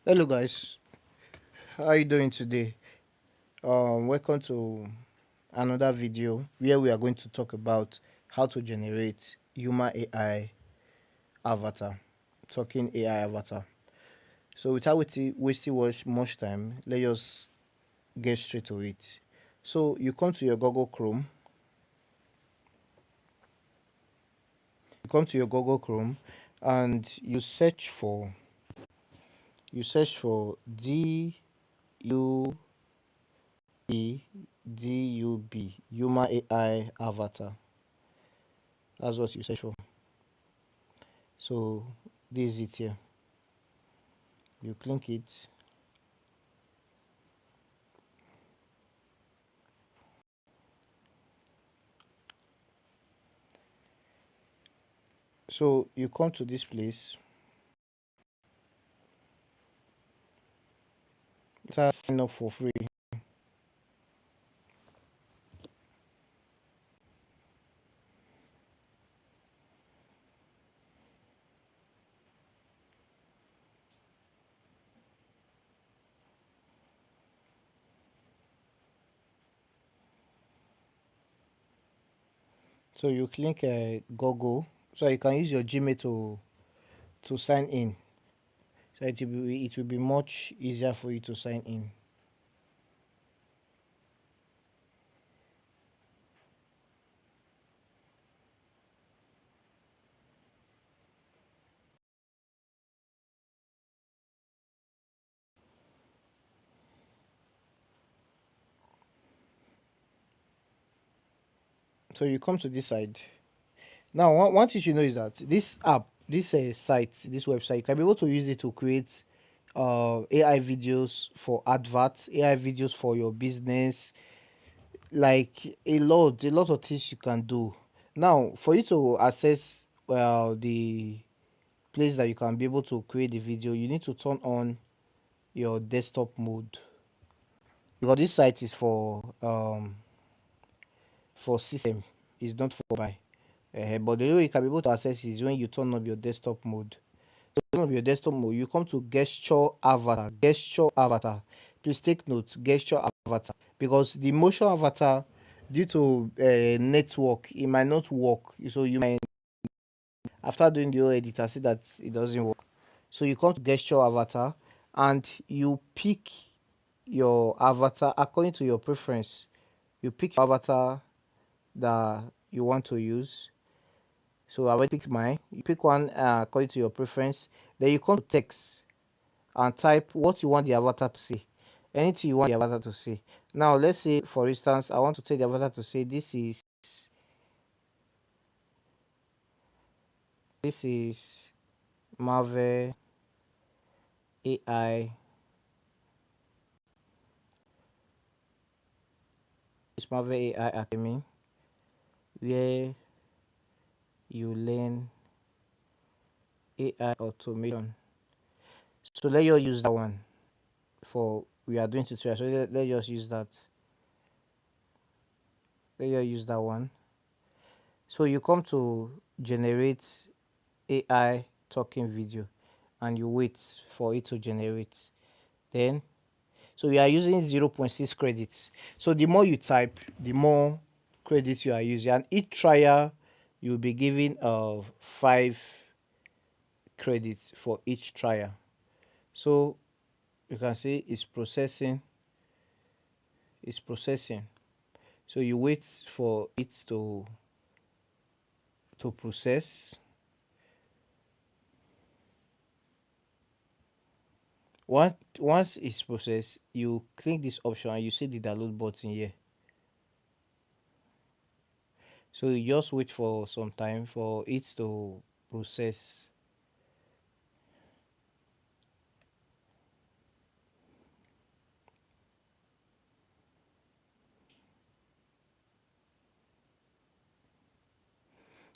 Hello guys, how are you doing today? Welcome to another video where we are going to talk about how to generate human AI avatar, talking AI avatar. So without wasting much time, let's just get straight to it. So you come to your Google Chrome, and you search for DUB human AI avatar. That's what you search for. So this is it here. You click it. So you come to this place. Start sign up for free. So you click Google. So you can use your Gmail to sign in. So it will be much easier for you to sign in. So you come to this side. Now one thing you know is that this app, this site, this website, you can be able to use it to create AI videos for adverts, AI videos for your business, like a lot of things you can do. Now for you to access the place that you can be able to create the video, you need to turn on your desktop mode, because this site is for system, it's not for mobile. But the way you can be able to access is when you turn up your desktop mode. So turn up your desktop mode, you come to gesture avatar. Please take note, gesture avatar, because the motion avatar, due to network, it might not work. So you might, after doing the whole editor, see that it doesn't work. So you come to gesture avatar and you pick your avatar according to your preference. You pick your avatar that you want to use. So I already picked mine. You pick one according to your preference. Then you come to text and type what you want the avatar to say. Anything you want the avatar to say. Now let's say, for instance, I want to tell the avatar to say this is Marvel AI. It's Marvel AI Academy, where you learn AI automation. So let you use that one for we are doing tutorial. So let us use that. Let you use that one. So you come to generate AI talking video and you wait for it to generate. Then so we are using 0.6 credits. So the more you type, the more credits you are using. And each trial you'll be given 5 credits for each trial. So you can see it's processing. So you wait for it to process. Once it's processed, you click this option and you see the download button here. So you just wait for some time for it to process.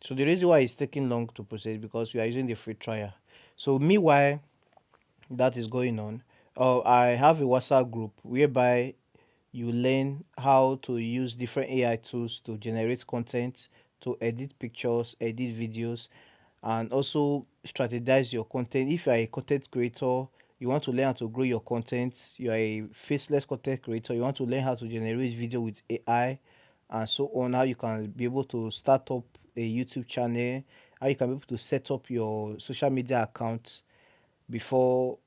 So the reason why it's taking long to process, because we are using the free trial. So meanwhile that is going on, I have a WhatsApp group whereby you learn how to use different AI tools to generate content, to edit pictures, edit videos, and also strategize your content. If you are a content creator, You want to learn how to grow your content, you are a faceless content creator, you want to learn how to generate video with AI and so on, how you can be able to start up a YouTube channel, how you can be able to set up your social media account before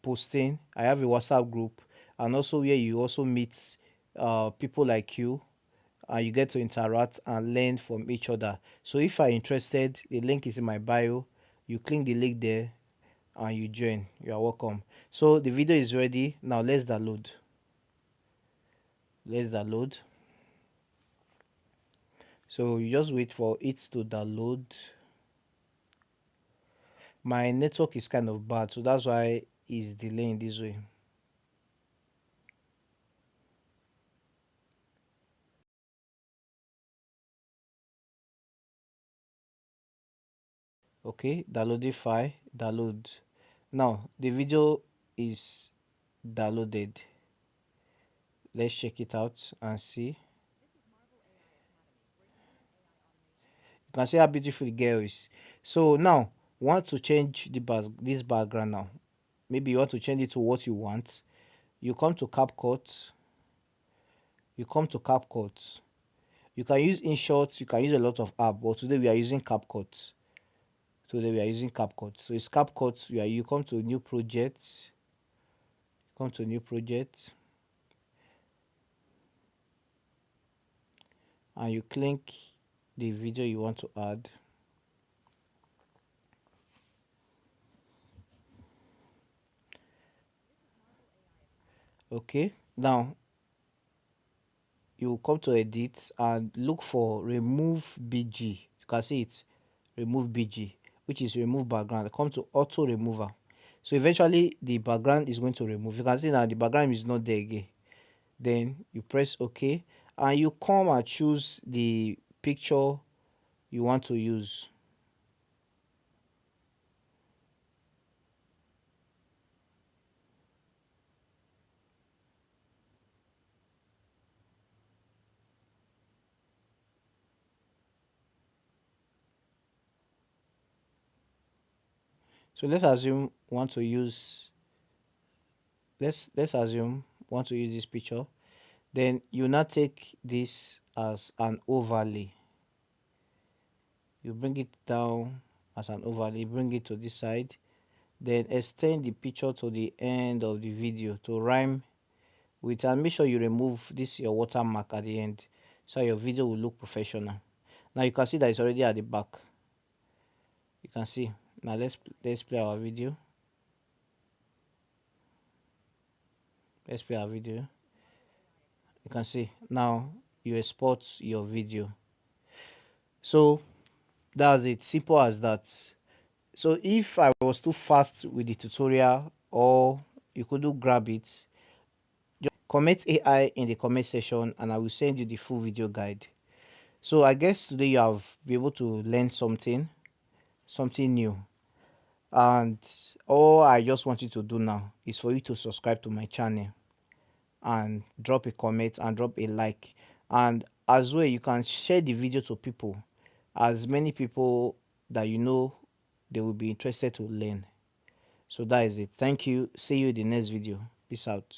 posting. I have a WhatsApp group, and also where you also meet people like you, and you get to interact and learn from each other. So if you're interested, the link is in my bio. You click the link there and you join. You are welcome. So the video is ready. Now let's download. Let's download. So you just wait for it to download. My network is kind of bad, so that's why it's delaying this way. Okay, downloaded file, download. Now the video is downloaded. Let's check it out and see. You can see how beautiful the girl is. So now want to change this background now. Maybe you want to change it to what you want. You come to CapCut. You come to CapCut. You can use InShot. You can use a lot of app, but today we are using CapCut. Today we are using CapCut. So it's CapCut. You come to new project. Come to new project, and you click the video you want to add. Okay. Now you come to edit and look for remove BG. You can see it, remove BG, which is remove background. Come to auto remover. So eventually the background is going to remove. You can see now the background is not there again. Then you press OK, and you come and choose the picture you want to use. So let's assume want to use this picture. Then you now take this as an overlay. You bring it down as an overlay, bring it to this side, then extend the picture to the end of the video to rhyme with, and make sure you remove this your watermark at the end so your video will look professional. Now you can see that it's already at the back. You can see. Now let's play our video. Let's play our video. You can see now you export your video. So that's it, simple as that. So if I was too fast with the tutorial, or you couldn't grab it, just comment AI in the comment section and I will send you the full video guide. So I guess today you have been able to learn something new. And all I just want you to do now is for you to subscribe to my channel and drop a comment and drop a like. And as well, you can share the video to people, as many people that you know they will be interested to learn. So that is it. Thank you. See you in the next video. Peace out.